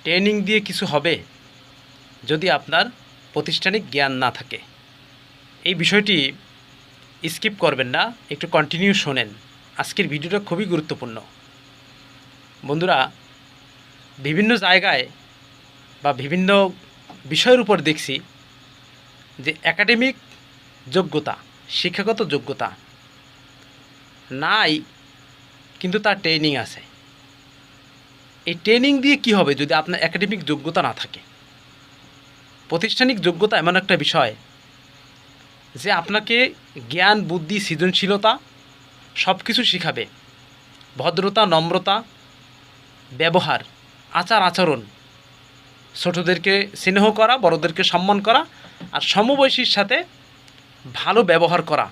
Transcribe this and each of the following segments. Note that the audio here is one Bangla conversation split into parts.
ট্রেনিং দিয়ে কিছু হবে যদি আপনার প্রাতিষ্ঠানিক জ্ঞান না থাকে। এই বিষয়টি স্কিপ করবেন না, একটু কন্টিনিউ শোনেন। আজকের ভিডিওটা খুবই গুরুত্বপূর্ণ। বন্ধুরা, বিভিন্ন জায়গায় বা বিভিন্ন বিষয়ের উপর দেখছি যে একাডেমিক যোগ্যতা, শিক্ষাগত যোগ্যতা নাই, কিন্তু তার ট্রেনিং আছে। এই ট্রেনিং দিয়ে কি হবে যদি আপনার একাডেমিক যোগ্যতা না থাকে? প্রাতিষ্ঠানিক যোগ্যতা এমন একটা বিষয় যে আপনাকে জ্ঞান, বুদ্ধি, সৃজনশীলতা সব কিছু শিখাবে। ভদ্রতা, নম্রতা, ব্যবহার, আচার আচরণ, ছোটদেরকে স্নেহ করা, বড়দেরকে সম্মান করা, আর সমবয়সীর সাথে ভালো ব্যবহার করা,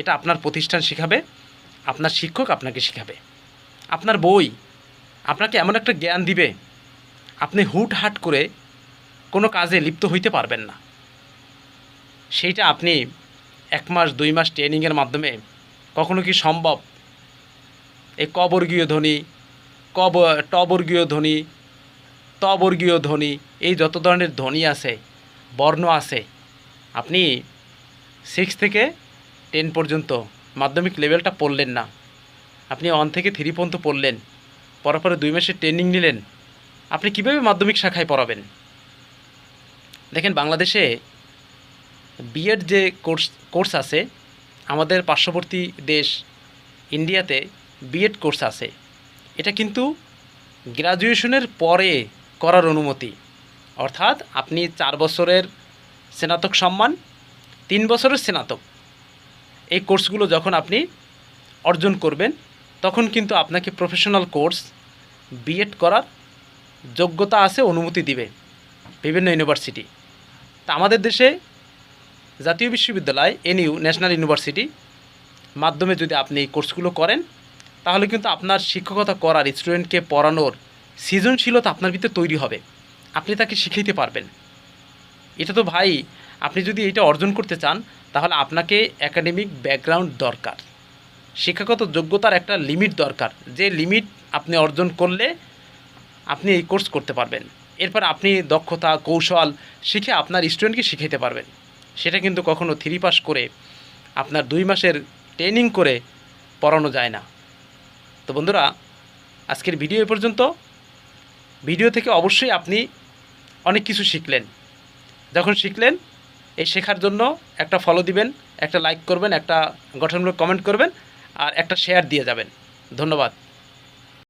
এটা আপনার প্রতিষ্ঠান শিখাবে, আপনার শিক্ষক আপনাকে শিখাবে। আপনার বই আপনাকে এমন একটা জ্ঞান দিবে, আপনি হুটহাট করে কোনো কাজে লিপ্ত হইতে পারবেন না। সেইটা আপনি 1 মাস 2 মাস ট্রেনিংয়ের মাধ্যমে কখনো কি সম্ভব? এই কবর্গীয় ধ্বনি, টবর্গীয় ধ্বনি, তবর্গীয় ধ্বনি, এই যত ধরনের ধ্বনি আছে, বর্ণ আছে, আপনি 6 থেকে 10 পর্যন্ত মাধ্যমিক লেভেলটা পড়লেন না, আপনি 1 থেকে 3 পর্যন্ত পড়লেন, পরে 2 মাসের ট্রেনিং নিলেন, আপনি কীভাবে মাধ্যমিক শাখায় পড়াবেন? দেখেন, বাংলাদেশে বিএড যে কোর্স আছে, আমাদের পার্শ্ববর্তী দেশ ইন্ডিয়াতে বিএড কোর্স আছে। এটা কিন্তু গ্র্যাজুয়েশনের পরে করার অনুমতি, অর্থাৎ আপনি 4 বছরের স্নাতক সম্মান, 3 বছরের স্নাতক, এই কোর্সগুলো যখন আপনি অর্জন করবেন তখন কিন্তু আপনাকে প্রফেশনাল কোর্স বিএড করার যোগ্যতা আছে, অনুমতি দিবে বিভিন্ন ইউনিভার্সিটি। তা আমাদের দেশে জাতীয় বিশ্ববিদ্যালয়, এনইউ, ন্যাশনাল ইউনিভার্সিটি মাধ্যমে যদি আপনি এই কোর্সগুলো করেন, তাহলে কিন্তু আপনার শিক্ষকতা করার, স্টুডেন্টকে পড়ানোর সৃজনশীলতা আপনার ভিতরে তৈরি হবে, আপনি তাকে শিখাইতে পারবেন। এটা তো ভাই, আপনি যদি এটা অর্জন করতে চান তাহলে আপনাকে একাডেমিক ব্যাকগ্রাউন্ড দরকার, শিক্ষাগত যোগ্যতার একটা লিমিট দরকার, যে লিমিট আপনি অর্জন করলে আপনি এই কোর্স করতে পারবেন। এরপর আপনি দক্ষতা, কৌশল শিখে আপনার স্টুডেন্টকে শিখাইতে পারবেন। সেটা কিন্তু কখনো 3 পাস করে, আপনার 2 মাসের ট্রেনিং করে পড়ানো যায় না। তো বন্ধুরা, আজকের ভিডিও এ পর্যন্ত। ভিডিও থেকে অবশ্যই আপনি অনেক কিছু শিখলেন। যখন শিখলেন, এই শেখার জন্য একটা ফলো দিবেন, একটা লাইক করবেন, একটা গঠনমূলক কমেন্ট করবেন, আর একটা শেয়ার দিয়ে যাবেন। ধন্যবাদ।